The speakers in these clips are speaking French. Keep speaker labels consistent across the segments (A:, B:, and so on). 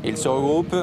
A: Ils se regroupent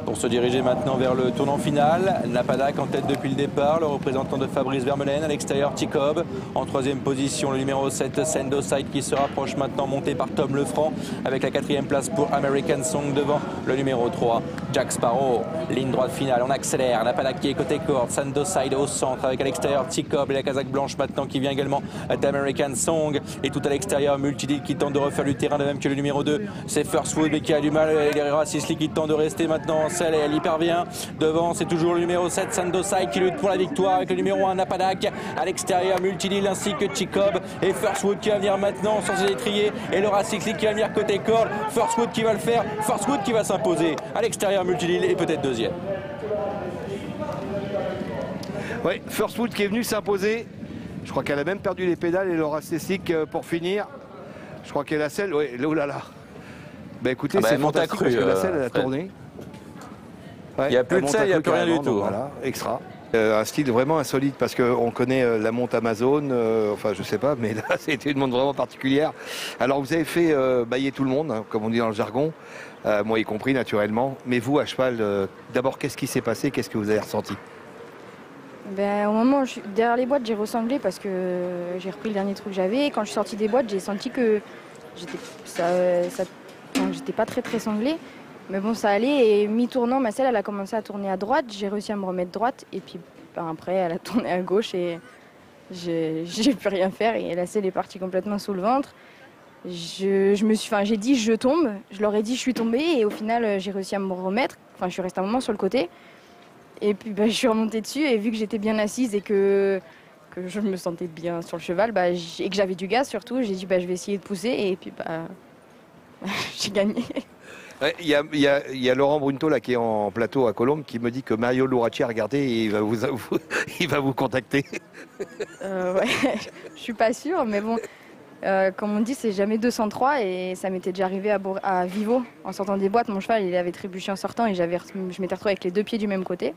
A: pour se diriger maintenant vers le tournant final. Napadak en tête depuis le départ, le représentant de Fabrice Vermeulen. À l'extérieur, Tikob. En troisième position, le numéro 7, Sendoside, qui se rapproche maintenant, monté par Tom Lefranc, avec la quatrième place pour American Song devant le numéro 3, Jack Sparrow. Ligne droite finale, on accélère. Napadak qui est côté corde, Sendoside au centre, avec à l'extérieur Tikob et la casaque blanche maintenant qui vient également d'American Song. Et tout à l'extérieur, Multidil qui tente de refaire du terrain, de même que le numéro 2, c'est First Wood, mais qui a du mal. Guerrera Sisley qui tente de rester maintenant en selle et elle y parvient. Devant, c'est toujours le numéro 7, Sendoside, qui lutte pour la victoire avec le numéro 1, Napadak. À l'extérieur, Multidil ainsi que Tikob et First Wood qui va venir maintenant sans étrier. Et Laura Sisley qui va venir côté corde. First Wood qui va le faire. First Wood qui va s'imposer. À l'extérieur, Multidil est peut-être deuxième.
B: Oui, First Wood qui est venu s'imposer. Je crois qu'elle a même perdu les pédales et Laura Sisley pour finir. Je crois qu'elle a celle. Oui, oh là là. Ben écoutez, c'est fantastique parce que la selle elle a tourné. Ouais,
A: il n'y a plus de selle, il n'y a plus rien du tout.
B: Voilà, extra. Un style vraiment insolite parce qu'on connaît la monte Amazon, enfin je sais pas, mais là c'était une monte vraiment particulière. Alors vous avez fait bailler tout le monde, hein, comme on dit dans le jargon, moi y compris naturellement. Mais vous à cheval, d'abord qu'est-ce qui s'est passé, qu'est-ce que vous avez ressenti?
C: Ben, au moment où je suis derrière les boîtes, j'ai ressemblé parce que j'ai repris le dernier truc que j'avais. Et quand je suis sortie des boîtes, j'ai senti que j'étais pas très sanglée. Mais bon, ça allait. Et mi-tournant, ma selle, elle a commencé à tourner à droite. J'ai réussi à me remettre droite. Et puis après, elle a tourné à gauche et j'ai pu rien faire. Et la selle est partie complètement sous le ventre. J'ai dit je tombe. Je leur ai dit je suis tombée. Et au final, j'ai réussi à me remettre. Enfin, je suis restée un moment sur le côté. Et puis je suis remontée dessus. Et vu que j'étais bien assise et que je me sentais bien sur le cheval, et que j'avais du gaz surtout, j'ai dit je vais essayer de pousser. Et puis j'ai gagné.
B: Il y a Laurent Brunto là, qui est en plateau à Colombes qui me dit que Mario Luracci a regardé et il va vous contacter.
C: Ouais, je suis pas sûre, mais bon, comme on dit, c'est jamais 203 et ça m'était déjà arrivé à Vivo en sortant des boîtes. Mon cheval, il avait trébuché en sortant et je m'étais retrouvée avec les deux pieds du même côté.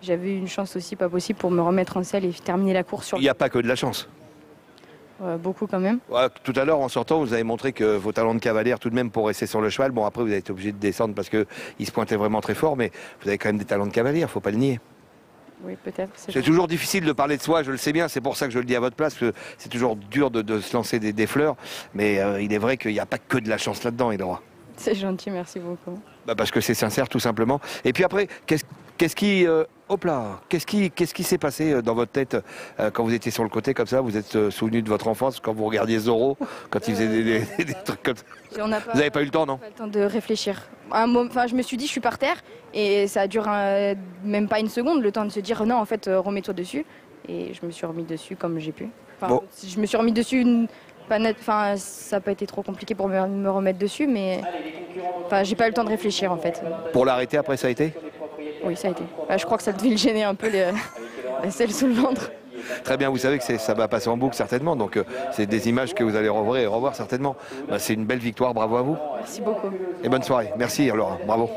C: J'avais eu une chance aussi pas possible pour me remettre en selle et terminer la course.
B: Il n'y a pas que de la chance.
C: Beaucoup quand même.
B: Ouais, tout à l'heure, en sortant, vous avez montré que vos talents de cavalière, tout de même, pour rester sur le cheval. Bon, après, vous avez été obligé de descendre parce qu'il se pointait vraiment très fort, mais vous avez quand même des talents de cavalière, il ne faut pas le nier.
C: Oui, peut-être.
B: C'est toujours difficile de parler de soi, je le sais bien, c'est pour ça que je le dis à votre place, que c'est toujours dur de se lancer des fleurs, mais il est vrai qu'il n'y a pas que de la chance là-dedans, Edora.
C: C'est gentil, merci beaucoup.
B: Parce que c'est sincère, tout simplement. Et puis après, qu'est-ce qui s'est passé dans votre tête quand vous étiez sur le côté comme ça? Vous êtes souvenu de votre enfance quand vous regardiez Zorro, quand il faisait des trucs comme ça? Vous n'avez pas eu le temps, non?
C: Pas le temps de réfléchir. Je me suis dit, je suis par terre, et ça dure même pas une seconde, le temps de se dire non, en fait, remets-toi dessus. Et je me suis remis dessus comme j'ai pu. Bon. Je me suis remis dessus, ça n'a pas été trop compliqué pour me remettre dessus, mais j'ai pas eu le temps de réfléchir en fait.
B: Pour l'arrêter après, ça a été?
C: Oui, ça a été. Je crois que ça devait le gêner un peu, la selle sous le ventre.
B: Très bien, vous savez que ça va passer en boucle certainement, donc c'est des images que vous allez revoir certainement. C'est une belle victoire, bravo à vous.
C: Merci beaucoup.
B: Et bonne soirée. Merci Laura, bravo.